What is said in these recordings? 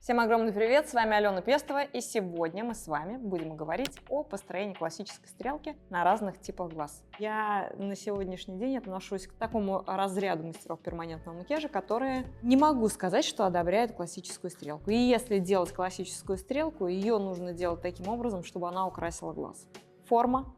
Всем огромный привет, с вами Алена Пестова, и сегодня мы с вами будем говорить о построении классической стрелки на разных типах глаз. Я на сегодняшний день отношусь к такому разряду мастеров перманентного макияжа, которые не могу сказать, что одобряют классическую стрелку. И если делать классическую стрелку, ее нужно делать таким образом, чтобы она украсила глаз. Форма,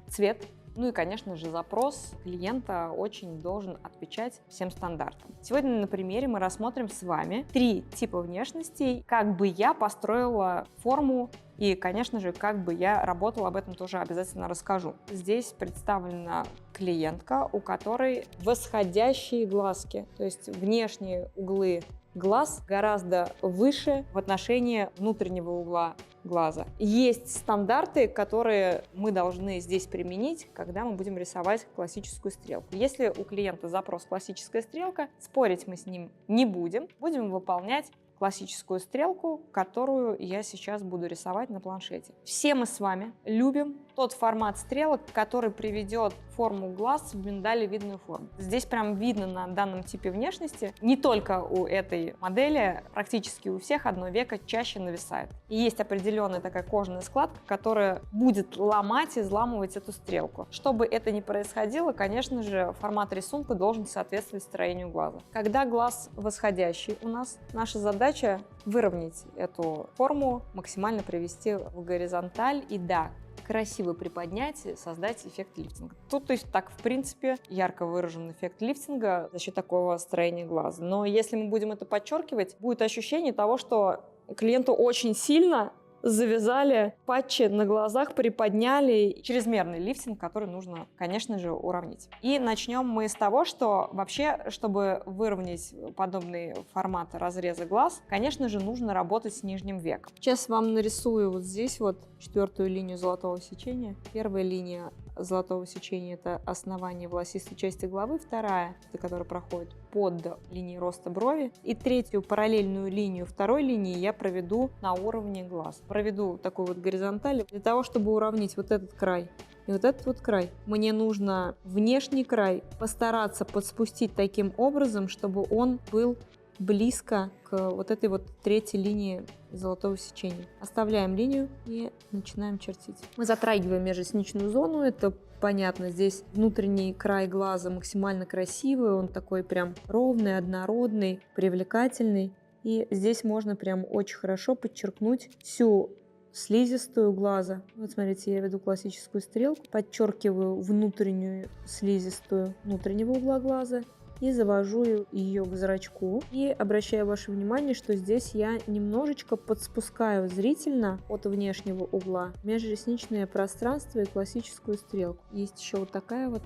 цвет. Ну и, конечно же, запрос клиента очень должен отвечать всем стандартам. Сегодня на примере мы рассмотрим с вами 3 типа внешностей, как бы я построила форму и, конечно же, как бы я работала, об этом тоже обязательно расскажу. Здесь представлена клиентка, у которой восходящие глазки, то есть внешние углы глаз гораздо выше в отношении внутреннего угла глаза. Есть стандарты, которые мы должны здесь применить, когда мы будем рисовать классическую стрелку. Если у клиента запрос классическая стрелка, спорить мы с ним не будем, будем выполнять классическую стрелку, которую я сейчас буду рисовать на планшете. Все мы с вами любим тот формат стрелок, который приведет форму глаз в миндалевидную форму. Здесь прям видно на данном типе внешности, не только у этой модели, практически у всех одно веко чаще нависает. И есть определенная такая кожаная складка, которая будет ломать и взламывать эту стрелку. Чтобы это не происходило, конечно же, формат рисунка должен соответствовать строению глаза. Когда глаз восходящий у нас, наша задача выровнять эту форму, максимально привести в горизонталь и да, красиво приподнять, создать эффект лифтинга. Тут, то есть, так, в принципе, ярко выражен эффект лифтинга за счет такого строения глаза. Но если мы будем это подчеркивать, будет ощущение того, что клиенту очень сильно завязали патчи на глазах, приподняли. Чрезмерный лифтинг, который нужно, конечно же, уравнить. И начнем мы с того, что вообще, чтобы выровнять подобный формат разреза глаз, конечно же, нужно работать с нижним веком. Сейчас вам нарисую вот здесь вот 4-ю линию золотого сечения. Первая линия золотого сечения — это основание волосистой части головы, вторая, которая проходит под линией роста брови, и 3-ю параллельную линию второй линии я проведу на уровне глаз. Проведу такую вот горизонталь для того, чтобы уравнять вот этот край и вот этот вот край. Мне нужно внешний край постараться подспустить таким образом, чтобы он был близко к вот этой вот 3-й линии золотого сечения. Оставляем линию и начинаем чертить. Мы затрагиваем межресничную зону, это понятно. Здесь внутренний край глаза максимально красивый, он такой прям ровный, однородный, привлекательный. И здесь можно прям очень хорошо подчеркнуть всю слизистую глаза. Вот смотрите, я веду классическую стрелку, подчеркиваю внутреннюю слизистую внутреннего угла глаза и завожу ее к зрачку. И обращаю ваше внимание, что здесь я немножечко подспускаю зрительно от внешнего угла межресничное пространство и классическую стрелку. Есть еще вот такая вот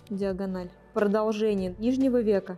диагональ. Продолжение нижнего века.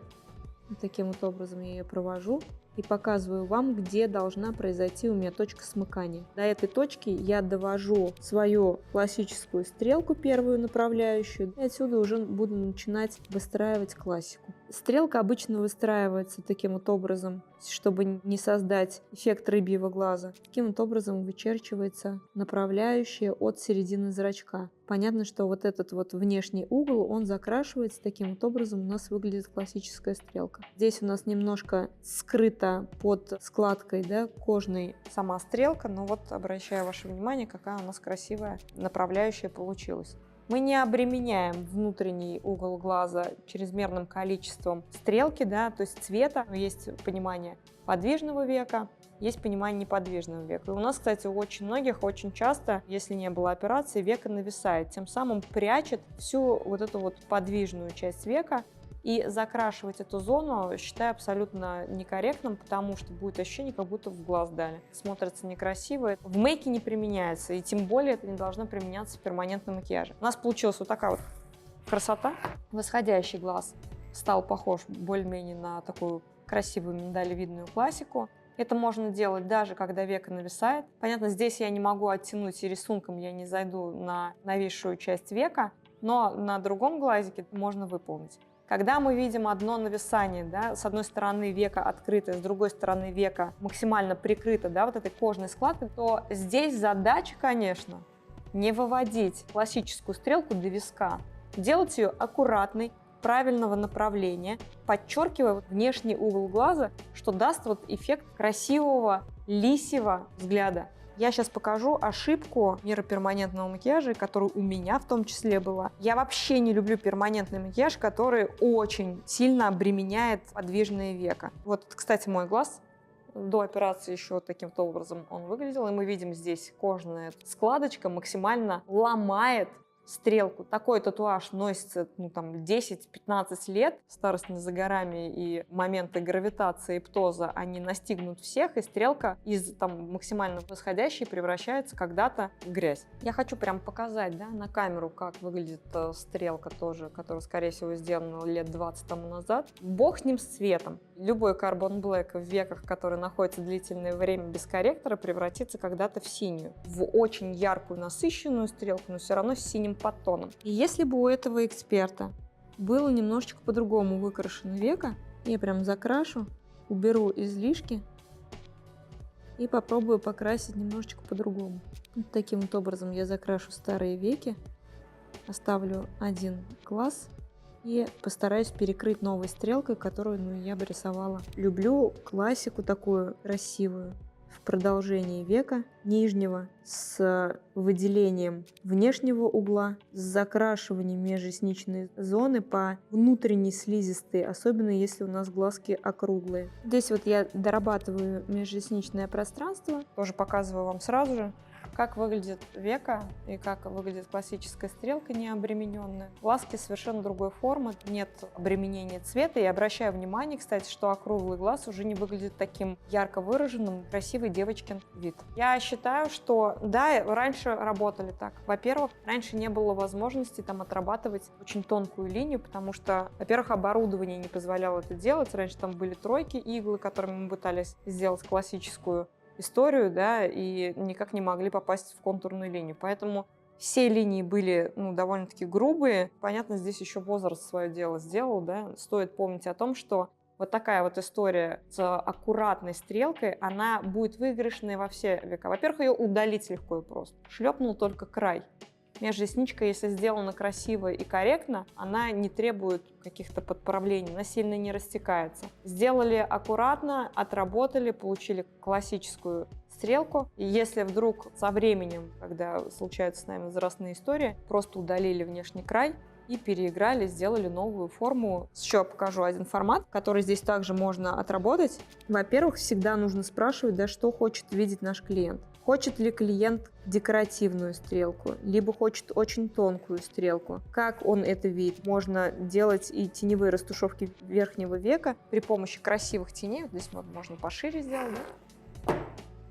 Вот таким вот образом я ее провожу и показываю вам, где должна произойти у меня точка смыкания. До этой точки я довожу свою классическую стрелку, первую направляющую, и отсюда уже буду начинать выстраивать классику. Стрелка обычно выстраивается таким вот образом, чтобы не создать эффект рыбьего глаза. Таким вот образом вычерчивается направляющая от середины зрачка. Понятно, что вот этот вот внешний угол, он закрашивается, таким вот образом у нас выглядит классическая стрелка. Здесь у нас немножко скрыта под складкой, да, кожной сама стрелка, но вот обращаю ваше внимание, какая у нас красивая направляющая получилась. Мы не обременяем внутренний угол глаза чрезмерным количеством стрелки, да, то есть цвета. Есть понимание подвижного века, есть понимание неподвижного века. И у нас, кстати, у очень многих очень часто, если не было операции, веко нависает, тем самым прячет всю вот эту вот подвижную часть века. И закрашивать эту зону считаю абсолютно некорректным, потому что будет ощущение, как будто в глаз дали. Смотрится некрасиво. В мейке не применяется, и тем более это не должно применяться в перманентном макияже. У нас получилась вот такая вот красота. Восходящий глаз стал похож более-менее на такую красивую миндалевидную классику. Это можно делать даже когда веко нависает. Понятно, здесь я не могу оттянуть, и рисунком я не зайду на нависшую часть века, но на другом глазике можно выполнить. Когда мы видим одно нависание, да, с одной стороны веко открыто, с другой стороны веко максимально прикрыто, да, вот этой кожной складкой, то здесь задача, конечно, не выводить классическую стрелку до виска, делать ее аккуратной, правильного направления, подчеркивая внешний угол глаза, что даст вот эффект красивого лисьего взгляда. Я сейчас покажу ошибку нейроперманентного макияжа, которая у меня в том числе была. Я вообще не люблю перманентный макияж, который очень сильно обременяет подвижные века. Вот, кстати, мой глаз. До операции еще таким-то образом он выглядел. И мы видим здесь кожная складочка максимально ломает стрелку. Такой татуаж носится 10-15 лет. Старость не за горами, и моменты гравитации и птоза, они настигнут всех, и стрелка из максимально восходящей превращается когда-то в грязь. Я хочу прям показать, да, на камеру, как выглядит стрелка тоже, которая, скорее всего, сделана лет 20 тому назад. Бог с ним, с цветом. Любой Carbon Black в веках, который находится длительное время без корректора, превратится когда-то в синюю. В очень яркую, насыщенную стрелку, но все равно с синим подтоном. И если бы у этого эксперта было немножечко по-другому выкрашено веко, я прям закрашу, уберу излишки и попробую покрасить немножечко по-другому. Вот таким вот образом я закрашу старые веки, оставлю один глаз и постараюсь перекрыть новой стрелкой, которую я бы рисовала. Люблю классику такую красивую. В продолжении века нижнего с выделением внешнего угла, с закрашиванием межресничной зоны по внутренней слизистой, особенно если у нас глазки округлые. Здесь вот я дорабатываю межресничное пространство, тоже показываю вам сразу же, как выглядит века и как выглядит классическая стрелка необремененная. Глазки совершенно другой формы, нет обременения цвета. И обращаю внимание, кстати, что округлый глаз уже не выглядит таким ярко выраженным, красивый девочкин вид. Я считаю, что да, раньше работали так. Во-первых, раньше не было возможности отрабатывать очень тонкую линию, потому что, во-первых, оборудование не позволяло это делать. Раньше там были тройки, иглы, которыми мы пытались сделать классическую историю, да, и никак не могли попасть в контурную линию. Поэтому все линии были, довольно-таки грубые. Понятно, здесь еще возраст свое дело сделал, да. Стоит помнить о том, что вот такая вот история с аккуратной стрелкой, она будет выигрышной во все века. Во-первых, ее удалить легко и просто. Шлепнул только край. Межресничка, если сделана красиво и корректно, она не требует каких-то подправлений, она сильно не растекается. Сделали аккуратно, отработали, получили классическую стрелку. И если вдруг со временем, когда случаются с нами возрастные истории, просто удалили внешний край и переиграли, сделали новую форму. Еще покажу один формат, который здесь также можно отработать. Во-первых, всегда нужно спрашивать, да, что хочет видеть наш клиент. Хочет ли клиент декоративную стрелку, либо хочет очень тонкую стрелку. Как он это видит? Можно делать и теневые растушевки верхнего века при помощи красивых теней. Здесь можно пошире сделать, да?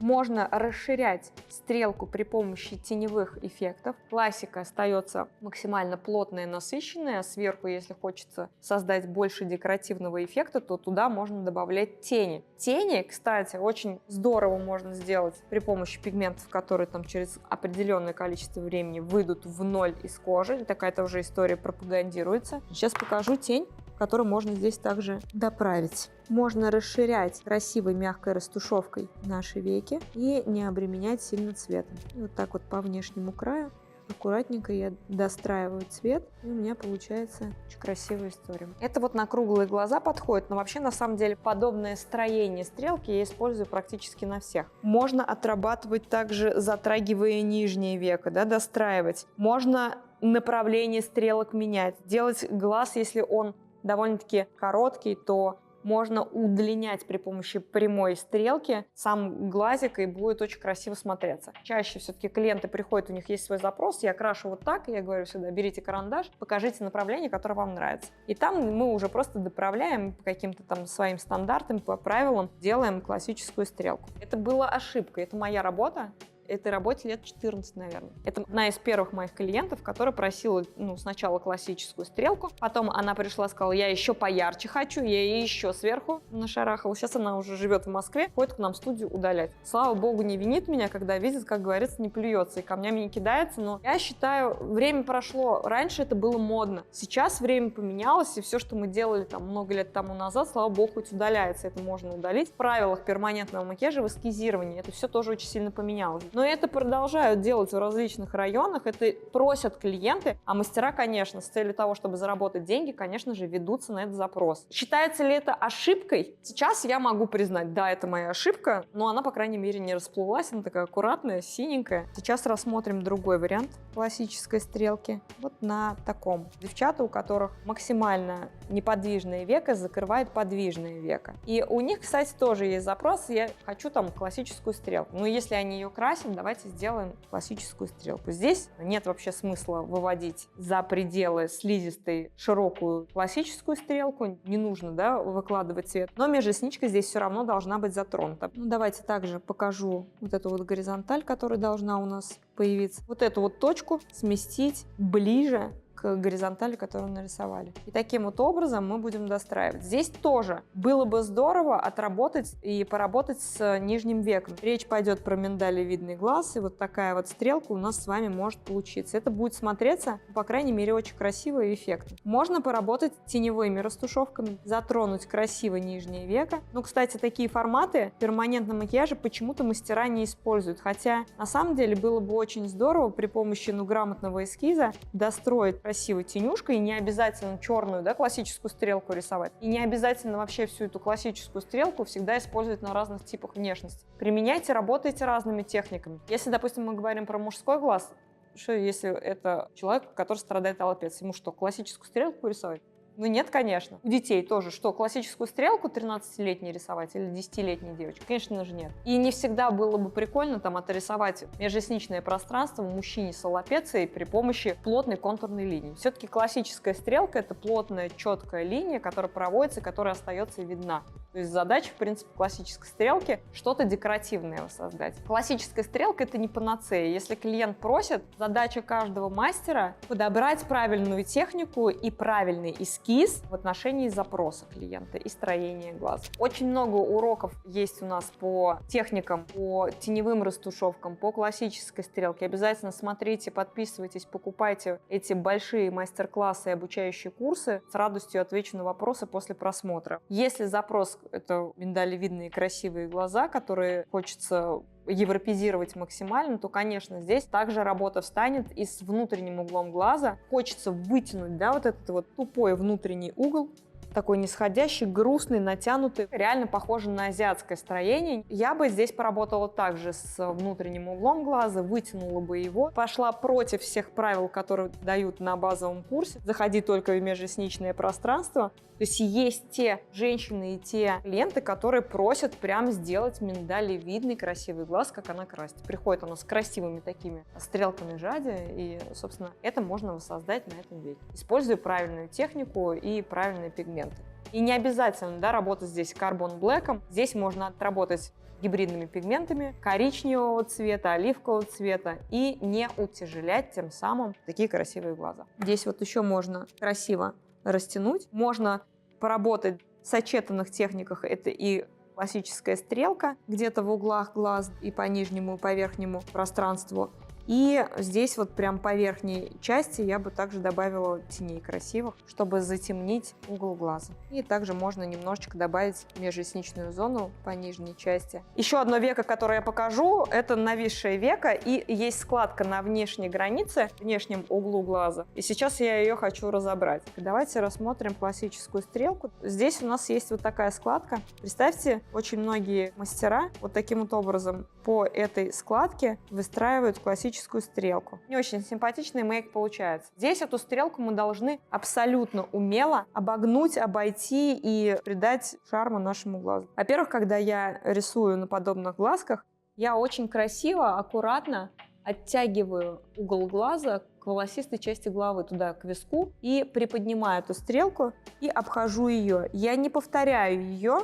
Можно расширять стрелку при помощи теневых эффектов. Классика остается максимально плотная и насыщенная. Сверху, если хочется создать больше декоративного эффекта, то туда можно добавлять тени. Тени, кстати, очень здорово можно сделать при помощи пигментов, которые через определенное количество времени выйдут в ноль из кожи. Такая-то уже история пропагандируется. Сейчас покажу тень, которую можно здесь также доправить. Можно расширять красивой мягкой растушевкой наши веки и не обременять сильно цветом. И вот так вот по внешнему краю аккуратненько я достраиваю цвет, и у меня получается очень красивая история. Это вот на круглые глаза подходит, но вообще на самом деле подобное строение стрелки я использую практически на всех. Можно отрабатывать также, затрагивая нижнее веко, да, достраивать. Можно направление стрелок менять, делать глаз, если он довольно-таки короткий, то можно удлинять при помощи прямой стрелки сам глазик, и будет очень красиво смотреться. Чаще все-таки клиенты приходят, у них есть свой запрос, я крашу вот так, и я говорю всегда, берите карандаш, покажите направление, которое вам нравится. И там мы уже просто доправляем по каким-то своим стандартам, по правилам, делаем классическую стрелку. Это была ошибка, это моя работа. Этой работе лет 14, наверное. Это одна из первых моих клиентов, которая просила сначала классическую стрелку, потом она пришла и сказала, я еще поярче хочу, я ей еще сверху нашарахала. Сейчас она уже живет в Москве, ходит к нам в студию удалять. Слава богу, не винит меня, когда видит, как говорится, не плюется и камнями не кидается, но я считаю, время прошло. Раньше это было модно. Сейчас время поменялось, и все, что мы делали много лет тому назад, слава богу, хоть удаляется, это можно удалить. В правилах перманентного макияжа, в эскизировании это все тоже очень сильно поменялось. Но это продолжают делать в различных районах, это просят клиенты, а мастера, конечно, с целью того, чтобы заработать деньги, конечно же, ведутся на этот запрос. Считается ли это ошибкой? Сейчас я могу признать, да, это моя ошибка, но она, по крайней мере, не расплылась, она такая аккуратная, синенькая. Сейчас рассмотрим другой вариант классической стрелки. Вот на таком. Девчата, у которых максимально неподвижное веко закрывает подвижное веко. И у них, кстати, тоже есть запрос, я хочу там классическую стрелку. Но если они ее красят, давайте сделаем классическую стрелку. Здесь нет вообще смысла выводить за пределы слизистой широкую классическую стрелку, не нужно, да, выкладывать цвет. Но межресничка здесь все равно должна быть затронута. Ну, давайте также покажу вот эту вот горизонталь, которая должна у нас появиться. Вот эту вот точку сместить ближе к горизонтали, которую нарисовали. И таким вот образом мы будем достраивать. Здесь тоже было бы здорово отработать и поработать с нижним веком. Речь пойдет про миндалевидный глаз, и вот такая вот стрелка у нас с вами может получиться. Это будет смотреться, по крайней мере, очень красиво и эффектно. Можно поработать теневыми растушевками, затронуть красиво нижнее веко. Ну, кстати, такие форматы перманентного макияжа почему-то мастера не используют, хотя на самом деле было бы очень здорово при помощи грамотного эскиза достроить красивой тенюшкой, и не обязательно черную, да, классическую стрелку рисовать. И не обязательно вообще всю эту классическую стрелку всегда использовать на разных типах внешности. Применяйте, работайте разными техниками. Если, допустим, мы говорим про мужской глаз, что если это человек, который страдает аллопецией, ему что, классическую стрелку рисовать? Ну нет, конечно. У детей тоже, что, классическую стрелку 13-летней рисовать или 10-летней девочке? Конечно же нет. И не всегда было бы прикольно там отрисовать межресничное пространство мужчине с аллопецией при помощи плотной контурной линии. Все-таки классическая стрелка — это плотная, четкая линия, которая проводится, которая остается видна. То есть задача, в принципе, классической стрелки — что-то декоративное воссоздать. Классическая стрелка — это не панацея. Если клиент просит, задача каждого мастера — подобрать правильную технику и правильный эскиз в отношении запроса клиента и строения глаз. Очень много уроков есть у нас по техникам, по теневым растушевкам, по классической стрелке. Обязательно смотрите, подписывайтесь, покупайте эти большие мастер-классы и обучающие курсы. С радостью отвечу на вопросы после просмотра. Если запрос — это миндалевидные красивые глаза, которые хочется европезировать максимально, то, конечно, здесь также работа встанет и с внутренним углом глаза. Хочется вытянуть, да, вот этот вот тупой внутренний угол, такой нисходящий, грустный, натянутый, реально похоже на азиатское строение. Я бы здесь поработала также с внутренним углом глаза, вытянула бы его, пошла против всех правил, которые дают на базовом курсе, заходи только в межресничное пространство. То есть есть те женщины и те клиенты, которые просят прям сделать миндалевидный красивый глаз, как она красит. Приходит она с красивыми такими стрелками сзади, и, собственно, это можно воссоздать на этом веке, используя правильную технику и правильные пигменты. И не обязательно, да, работать здесь карбон блэком. Здесь можно отработать гибридными пигментами коричневого цвета, оливкового цвета и не утяжелять тем самым такие красивые глаза. Здесь вот еще можно красиво растянуть. Можно поработать в сочетанных техниках. Это и классическая стрелка где-то в углах глаз и по нижнему, и по верхнему пространству. И здесь вот прям по верхней части я бы также добавила теней красивых, чтобы затемнить угол глаза. И также можно немножечко добавить межресничную зону по нижней части. Еще одно веко, которое я покажу, это нависшее веко, и есть складка на внешней границе, внешнем углу глаза. И сейчас я ее хочу разобрать. Давайте рассмотрим классическую стрелку. Здесь у нас есть вот такая складка. Представьте, очень многие мастера вот таким вот образом по этой складке выстраивают классическую стрелку. Не очень симпатичный мейк получается. Здесь эту стрелку мы должны абсолютно умело обогнуть, обойти и придать шарма нашему глазу. Во-первых, когда я рисую на подобных глазках, я очень красиво, аккуратно оттягиваю угол глаза к волосистой части головы, туда, к виску, и приподнимаю эту стрелку и обхожу ее. Я не повторяю ее,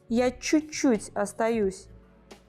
я чуть-чуть остаюсь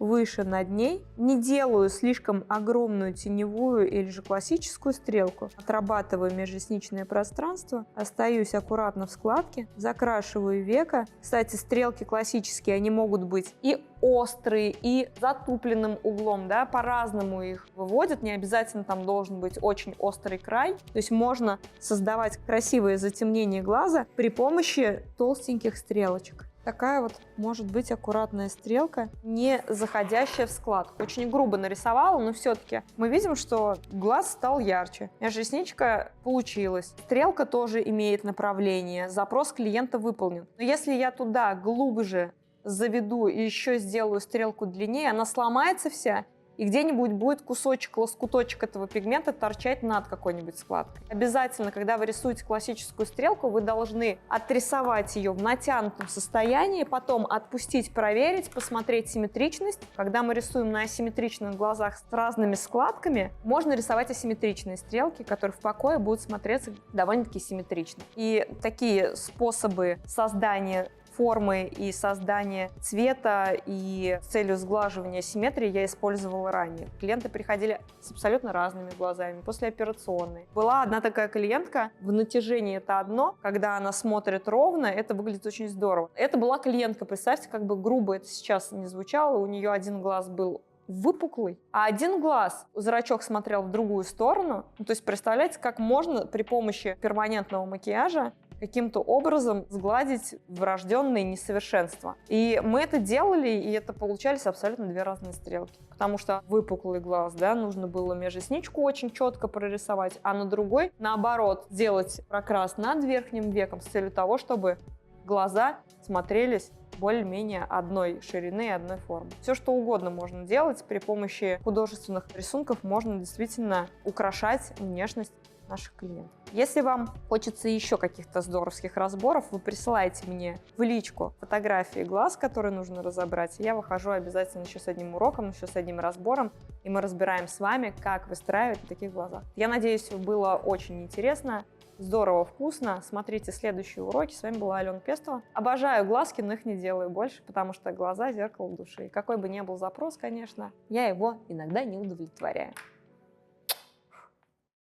выше над ней, не делаю слишком огромную теневую или же классическую стрелку, отрабатываю межресничное пространство, остаюсь аккуратно в складке, закрашиваю веко. Кстати, стрелки классические, они могут быть и острые, и затупленным углом, да, по-разному их выводят, не обязательно там должен быть очень острый край, то есть можно создавать красивое затемнение глаза при помощи толстеньких стрелочек. Такая вот может быть аккуратная стрелка, не заходящая в складку. Очень грубо нарисовала, но все-таки мы видим, что глаз стал ярче. Ресничка получилась. Стрелка тоже имеет направление. Запрос клиента выполнен. Но если я туда глубже заведу и еще сделаю стрелку длиннее, она сломается вся, и где-нибудь будет кусочек, лоскуточек этого пигмента торчать над какой-нибудь складкой. Обязательно, когда вы рисуете классическую стрелку, вы должны отрисовать ее в натянутом состоянии, потом отпустить, проверить, посмотреть симметричность. Когда мы рисуем на асимметричных глазах с разными складками, можно рисовать асимметричные стрелки, которые в покое будут смотреться довольно-таки симметрично. И такие способы создания формы и создания цвета и с целью сглаживания симметрии я использовала ранее. Клиенты приходили с абсолютно разными глазами, послеоперационные. Была одна такая клиентка, в натяжении это одно, когда она смотрит ровно, это выглядит очень здорово. Это была клиентка, представьте, как бы грубо это сейчас не звучало, у нее один глаз был выпуклый, а один глаз, зрачок смотрел в другую сторону. То есть представляете, как можно при помощи перманентного макияжа каким-то образом сгладить врожденные несовершенства. И мы это делали, и это получались абсолютно две разные стрелки. Потому что выпуклый глаз, да, нужно было межресничку очень четко прорисовать, а на другой, наоборот, сделать прокрас над верхним веком с целью того, чтобы глаза смотрелись более-менее одной ширины и одной формы. Все, что угодно можно делать при помощи художественных рисунков, можно действительно украшать внешность наших клиентов. Если вам хочется еще каких-то здоровских разборов, вы присылаете мне в личку фотографии глаз, которые нужно разобрать. Я выхожу обязательно еще с одним уроком, еще с одним разбором, и мы разбираем с вами, как выстраивать в таких глазах. Я надеюсь, было очень интересно, здорово, вкусно. Смотрите следующие уроки. С вами была Алена Пестова. Обожаю глазки, но их не делаю больше, потому что глаза — зеркало души. И какой бы ни был запрос, конечно, я его иногда не удовлетворяю.